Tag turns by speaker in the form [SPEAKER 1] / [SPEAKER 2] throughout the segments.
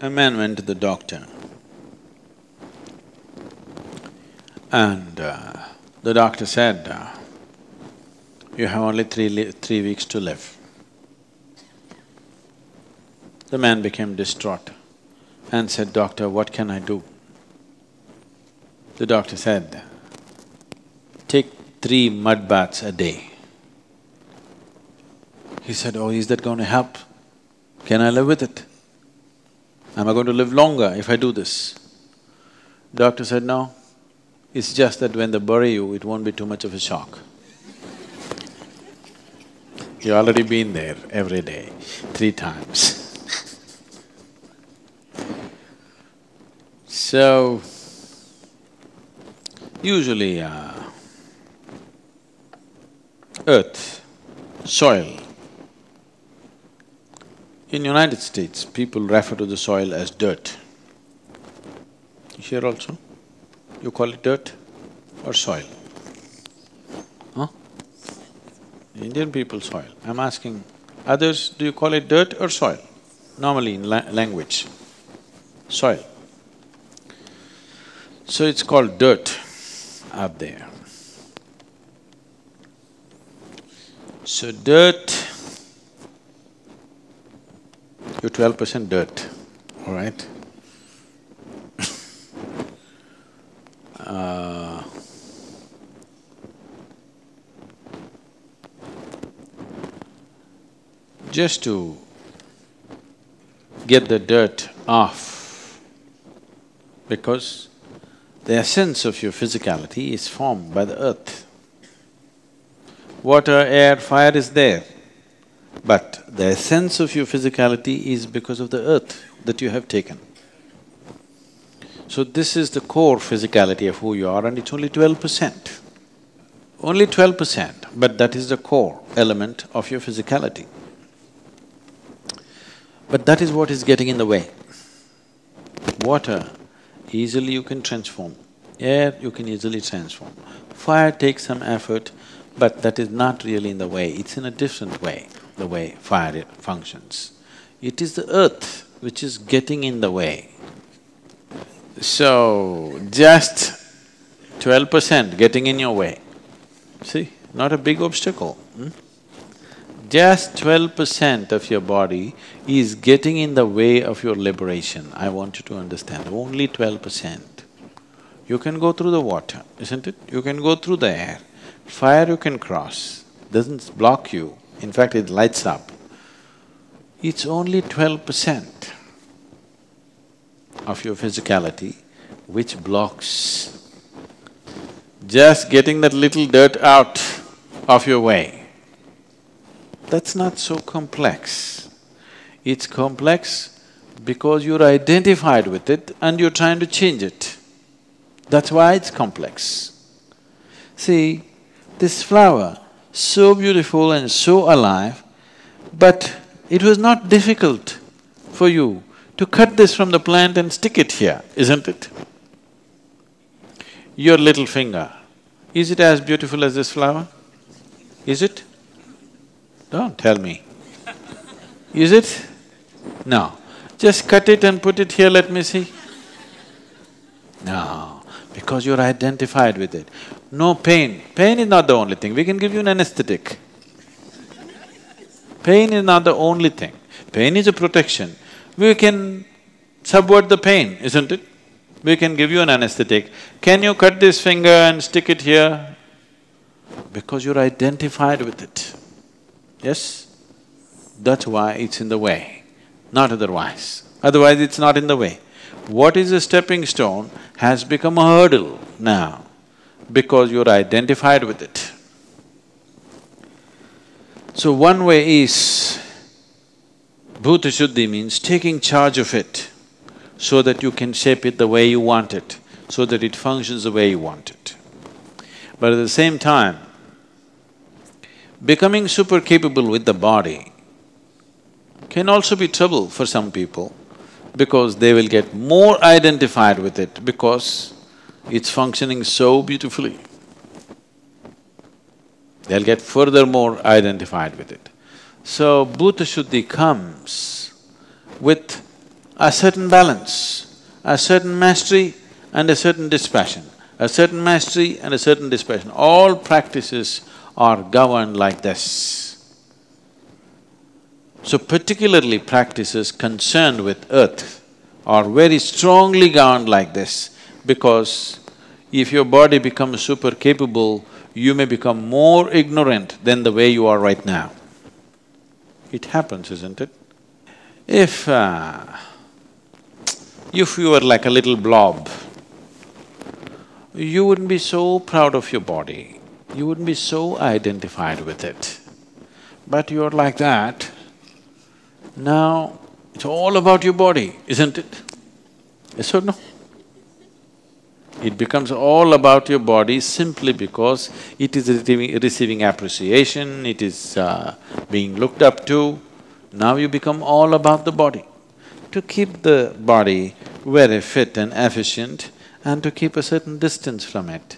[SPEAKER 1] A man went to the doctor and the doctor said, you have only 3 weeks to live. The man became distraught and said, Doctor, what can I do? The doctor said, take 3 mud baths a day. He said, oh, is that going to help? Can I live with it? Am I going to live longer if I do this? Doctor said, no, it's just that when they bury you, it won't be too much of a shock. You've already been there every day, 3 times. So, usually earth, soil. In United States, people refer to the soil as dirt. Here also, you call it dirt or soil? Huh? Indian people soil. I'm asking others, do you call it dirt or soil? Normally in language, soil. So it's called dirt up there. So dirt, you're 12% dirt, all right? Just to get the dirt off, because the essence of your physicality is formed by the earth. Water, air, fire is there, but the essence of your physicality is because of the earth that you have taken. So this is the core physicality of who you are, and it's only 12%. Only 12%, but that is the core element of your physicality. But that is what is getting in the way. Water, easily you can transform. Air, you can easily transform. Fire takes some effort, but that is not really in the way, it's in a different way, the way fire functions. It is the earth which is getting in the way. So, just 12% getting in your way. See, not a big obstacle. Just 12% of your body is getting in the way of your liberation. I want you to understand, only 12%. You can go through the water, isn't it? You can go through the air. Fire you can cross, doesn't block you, in fact it lights up. It's only 12% of your physicality which blocks. Just getting that little dirt out of your way, that's not so complex. It's complex because you're identified with it and you're trying to change it. That's why it's complex. See, this flower, so beautiful and so alive, but it was not difficult for you to cut this from the plant and stick it here, isn't it? Your little finger, is it as beautiful as this flower? Is it? Don't tell me. Is it? No. Just cut it and put it here, let me see. No, because you're identified with it. No pain. Pain is not the only thing, we can give you an anesthetic. Pain is not the only thing. Pain is a protection. We can subvert the pain, isn't it? We can give you an anesthetic. Can you cut this finger and stick it here? Because you're identified with it. Yes? That's why it's in the way, not otherwise. Otherwise it's not in the way. What is a stepping stone has become a hurdle now because you're identified with it. So one way is, Bhuta Shuddhi means taking charge of it so that you can shape it the way you want it, so that it functions the way you want it. But at the same time, becoming super capable with the body can also be trouble for some people because they will get more identified with it because it's functioning so beautifully. They'll get furthermore identified with it. So, Bhuta Shuddhi comes with a certain balance, a certain mastery and a certain dispassion, a certain mastery and a certain dispassion. All practices are governed like this. So particularly practices concerned with earth are very strongly governed like this, because if your body becomes super capable, you may become more ignorant than the way you are right now. It happens, isn't it? If you were like a little blob, you wouldn't be so proud of your body, you wouldn't be so identified with it. But you're like that, now it's all about your body, isn't it? Yes or no? It becomes all about your body simply because it is receiving appreciation, it is being looked up to. Now you become all about the body. To keep the body very fit and efficient and to keep a certain distance from it.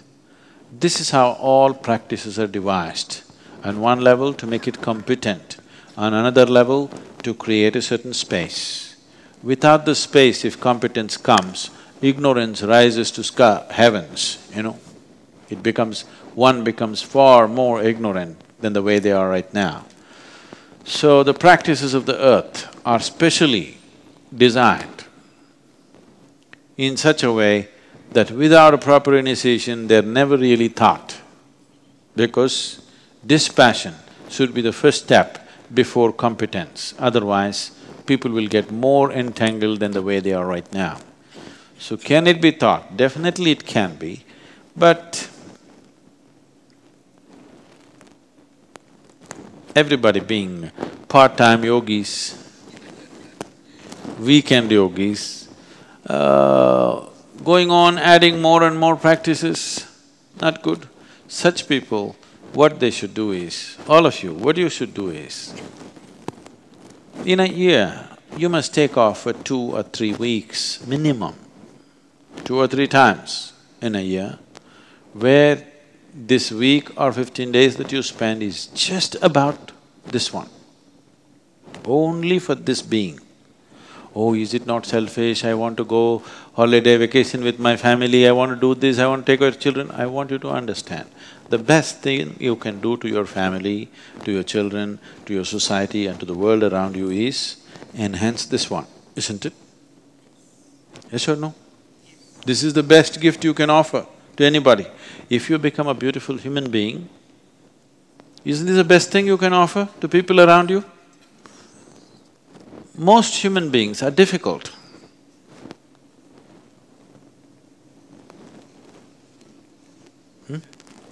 [SPEAKER 1] This is how all practices are devised. On one level to make it competent, on another level to create a certain space. Without the space, if competence comes, ignorance rises to heavens, you know. One becomes far more ignorant than the way they are right now. So the practices of the earth are specially designed in such a way that without a proper initiation, they're never really taught, because dispassion should be the first step before competence. Otherwise, people will get more entangled than the way they are right now. So can it be taught? Definitely it can be, but everybody being part-time yogis, weekend yogis, going on adding more and more practices, not good. Such people, what they should do is, all of you, what you should do is, in a year, you must take off for 2 or 3 weeks minimum, 2 or 3 times in a year, where this week or 15 days that you spend is just about this one, only for this being. Oh, is it not selfish? I want to go holiday vacation with my family, I want to do this, I want to take care of children. I want you to understand, the best thing you can do to your family, to your children, to your society and to the world around you is enhance this one, isn't it? Yes or no? This is the best gift you can offer to anybody. If you become a beautiful human being, isn't this the best thing you can offer to people around you? Most human beings are difficult.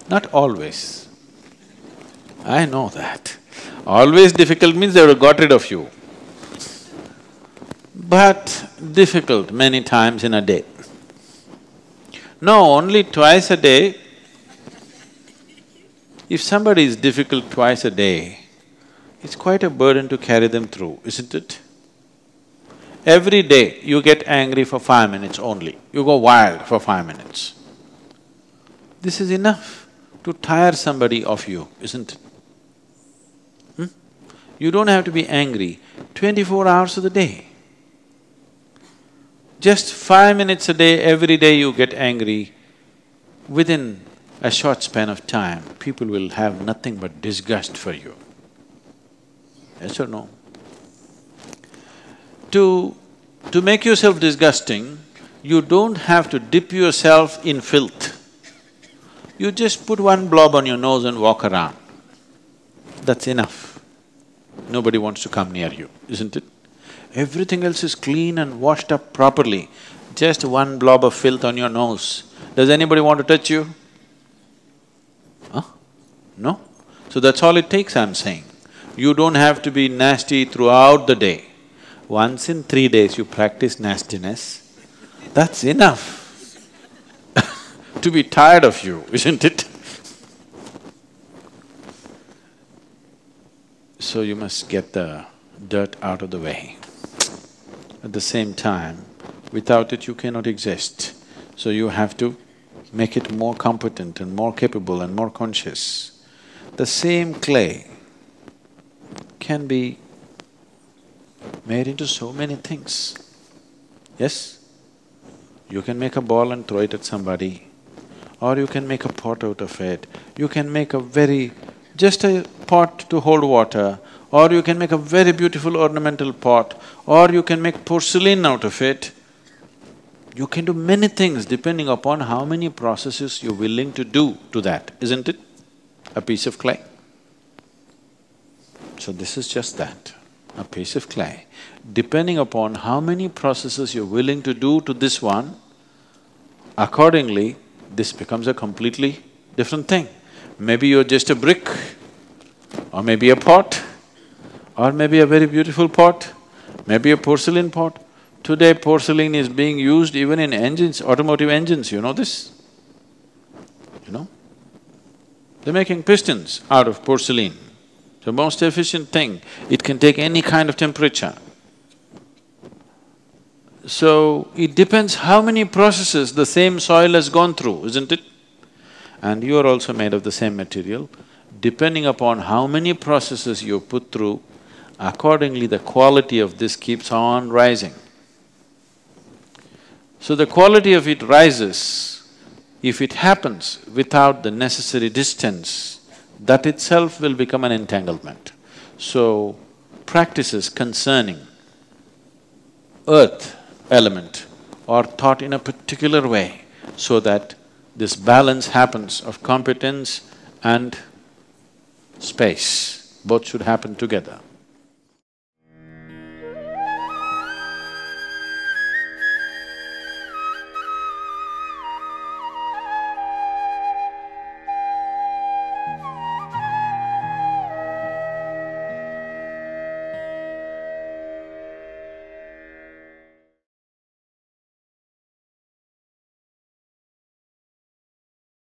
[SPEAKER 1] Not always. I know that. Always difficult means they would have got rid of you. But difficult many times in a day. No, only twice a day. If somebody is difficult twice a day, it's quite a burden to carry them through, isn't it? Every day you get angry for 5 minutes only, you go wild for 5 minutes. This is enough to tire somebody of you, isn't it? You don't have to be angry 24 hours of the day. Just 5 minutes a day, every day you get angry, within a short span of time, people will have nothing but disgust for you. Yes or no? To make yourself disgusting, you don't have to dip yourself in filth. You just put one blob on your nose and walk around. That's enough. Nobody wants to come near you, isn't it? Everything else is clean and washed up properly. Just one blob of filth on your nose. Does anybody want to touch you? Huh? No? So that's all it takes, I'm saying. You don't have to be nasty throughout the day. Once in 3 days you practice nastiness, that's enough to be tired of you, isn't it? So you must get the dirt out of the way. At the same time, without it you cannot exist. So you have to make it more competent and more capable and more conscious. The same clay can be made into so many things. Yes? You can make a ball and throw it at somebody, or you can make a pot out of it. You can make just a pot to hold water, or you can make a very beautiful ornamental pot, or you can make porcelain out of it. You can do many things depending upon how many processes you're willing to do to that, isn't it? A piece of clay. So this is just that, a piece of clay. Depending upon how many processes you're willing to do to this one, accordingly, this becomes a completely different thing. Maybe you're just a brick, or maybe a pot, or maybe a very beautiful pot, maybe a porcelain pot. Today porcelain is being used even in engines, automotive engines, you know this? You know? They're making pistons out of porcelain. The most efficient thing, it can take any kind of temperature. So, it depends how many processes the same soil has gone through, isn't it? And you are also made of the same material. Depending upon how many processes you put through, accordingly the quality of this keeps on rising. So the quality of it rises if it happens without the necessary distance. That itself will become an entanglement. So, practices concerning earth element are taught in a particular way so that this balance happens of competence and space, both should happen together.